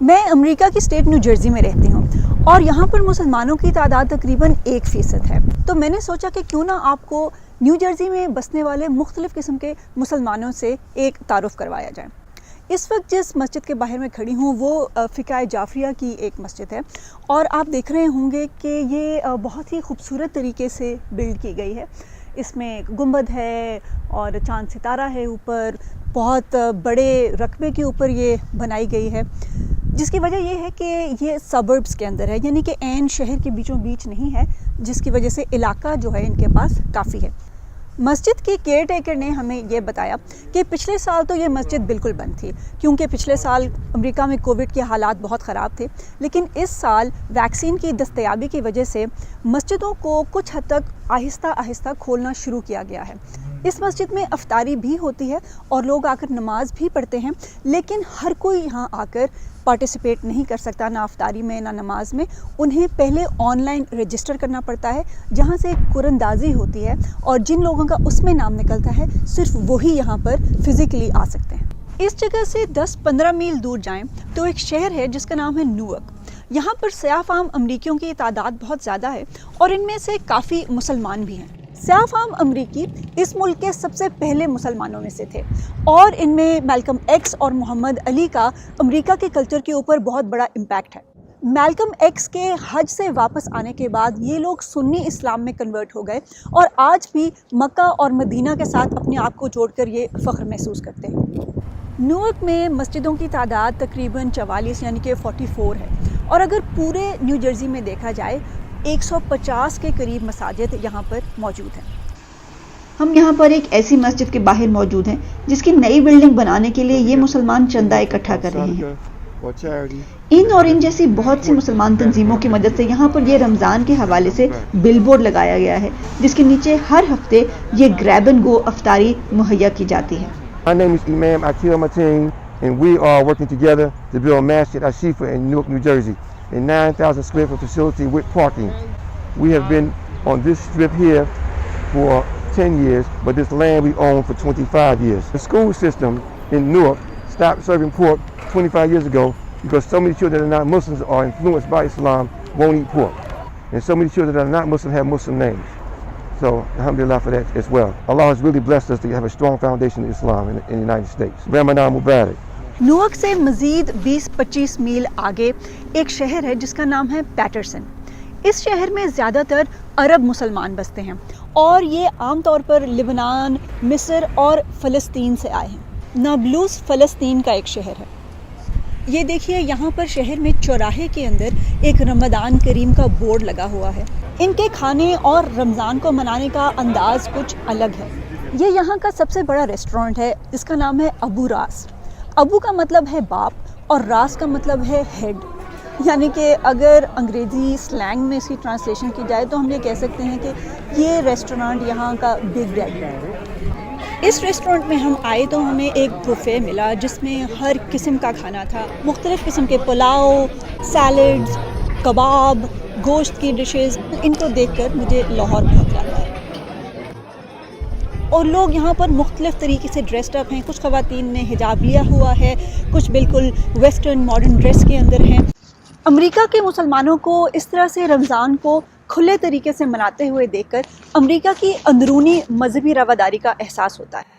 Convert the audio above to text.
میں امریکہ کی state new Jersey میں رہتی ہوں اور یہاں پر مسلمانوں کی تعداد تقریباً 1% ہے. تو میں نے سوچا کہ کیوں نہ آپ کو نیو جرسی میں بسنے والے مختلف قسم کے مسلمانوں سے ایک تعارف کروایا جائے. اس وقت جس مسجد کے باہر میں کھڑی ہوں وہ فقہ جعفریہ کی ایک مسجد ہے اور آپ دیکھ رہے ہوں گے کہ یہ بہت ہی خوبصورت طریقے سے بلڈ کی گئی ہے. اس میں گنبد ہے اور چاند ستارہ ہے اوپر، بہت بڑے رقبے کے اوپر یہ بنائی گئی ہے، جس کی وجہ یہ ہے کہ یہ سبربس کے اندر ہے، یعنی کہ عین شہر کے بیچوں بیچ نہیں ہے، جس کی وجہ سے علاقہ جو ہے ان کے پاس کافی ہے. مسجد کی کیئر ٹیکر نے ہمیں یہ بتایا کہ پچھلے سال تو یہ مسجد بالکل بند تھی کیونکہ پچھلے سال امریکہ میں کووڈ کے حالات بہت خراب تھے، لیکن اس سال ویکسین کی دستیابی کی وجہ سے مسجدوں کو کچھ حد تک آہستہ آہستہ کھولنا شروع کیا گیا ہے. اس مسجد میں افطاری بھی ہوتی ہے اور لوگ آ کر نماز بھی پڑھتے ہیں، لیکن ہر کوئی یہاں آ کر پارٹیسپیٹ نہیں کر سکتا، نہ افطاری میں نہ نماز میں. انہیں پہلے آن لائن رجسٹر کرنا پڑتا ہے جہاں سے قرآندازی ہوتی ہے اور جن لوگوں کا اس میں نام نکلتا ہے صرف وہی یہاں پر فزیکلی آ سکتے ہیں. اس جگہ سے 10-15 میل دور جائیں تو ایک شہر ہے جس کا نام ہے نیوک. یہاں پر سیاہ فام امریکیوں کی تعداد بہت زیادہ ہے اور ان میں سے کافی مسلمان بھی ہیں. سیاہ فام امریکی اس ملک کے سب سے پہلے مسلمانوں میں سے تھے اور ان میں میلکم ایکس اور محمد علی کا امریکہ کے کلچر کے اوپر بہت بڑا امپیکٹ ہے. میلکم ایکس کے حج سے واپس آنے کے بعد یہ لوگ سنی اسلام میں کنورٹ ہو گئے اور آج بھی مکہ اور مدینہ کے ساتھ اپنے آپ کو جوڑ کر یہ فخر محسوس کرتے ہیں. نیویارک میں مسجدوں کی تعداد تقریباً 44 یعنی کہ 44 ہے اور اگر پورے نیو جرسی میں دیکھا جائے 150 کے قریب مساجد یہاں پر موجود ہیں. ہم یہاں پر ایک ایسی مسجد کے باہر موجود ہیں جس کی نئی بلڈنگ بنانے کے لیے یہ مسلمان چندہ اکٹھا کر رہے ہیں. ان اور ان جیسی بہت سی مسلمان تنظیموں کی مدد سے یہاں پر یہ رمضان کے حوالے سے بل بورڈ لگایا گیا ہے جس کے نیچے ہر ہفتے یہ گریب اینڈ گو افطاری مہیا کی جاتی ہے. My name is Imam Akil Mateen, and we are working together to build Masjid Ashifa in Newark, New Jersey, a 9,000 square foot facility with parking. We have been on this strip here for 10 years, but this land we own for 25 years. The school system in Newark stopped serving pork 25 years ago because so many children that are not Muslims are influenced by Islam, won't eat pork. And so many children that are not Muslim have Muslim names. So, alhamdulillah for that as well. Allah has really blessed us to have a strong foundation of Islam in the United States. Ramadan Mubarak. New York سے مزید 20-25 میل آگے ایک شہر ہے جس کا نام ہے پیٹرسن. اس شہر میں زیادہ تر عرب مسلمان بستے ہیں اور یہ عام طور پر لبنان، مصر اور فلسطین سے آئے ہیں. نابلوس فلسطین کا ایک شہر ہے. یہ دیکھیے یہاں پر شہر میں چوراہے کے اندر ایک رمضان کریم کا بورڈ لگا ہوا ہے. ان کے کھانے اور رمضان کو منانے کا انداز کچھ الگ ہے. یہ یہاں کا سب سے بڑا ریسٹورنٹ ہے جس کا نام ہے ابو راس. ابو کا مطلب ہے باپ اور راس کا مطلب ہے ہیڈ، یعنی کہ اگر انگریزی سلینگ میں اس کی ٹرانسلیشن کی جائے تو ہم یہ کہہ سکتے ہیں کہ یہ ریسٹورنٹ یہاں کا بگ ڈیڈی ہے. اس ریسٹورنٹ میں ہم آئے تو ہمیں ایک بوفے ملا جس میں ہر قسم کا کھانا تھا، مختلف قسم کے پلاؤ، سیلڈز، کباب، گوشت کی ڈشز. ان کو دیکھ کر مجھے لاہور بہت یاد آیا. اور لوگ یہاں پر مختلف طریقے سے ڈریسڈ اپ ہیں. کچھ خواتین نے حجاب لیا ہوا ہے، کچھ بالکل ویسٹرن ماڈرن ڈریس کے اندر ہیں. امریکہ کے مسلمانوں کو اس طرح سے رمضان کو کھلے طریقے سے مناتے ہوئے دیکھ کر امریکہ کی اندرونی مذہبی رواداری کا احساس ہوتا ہے.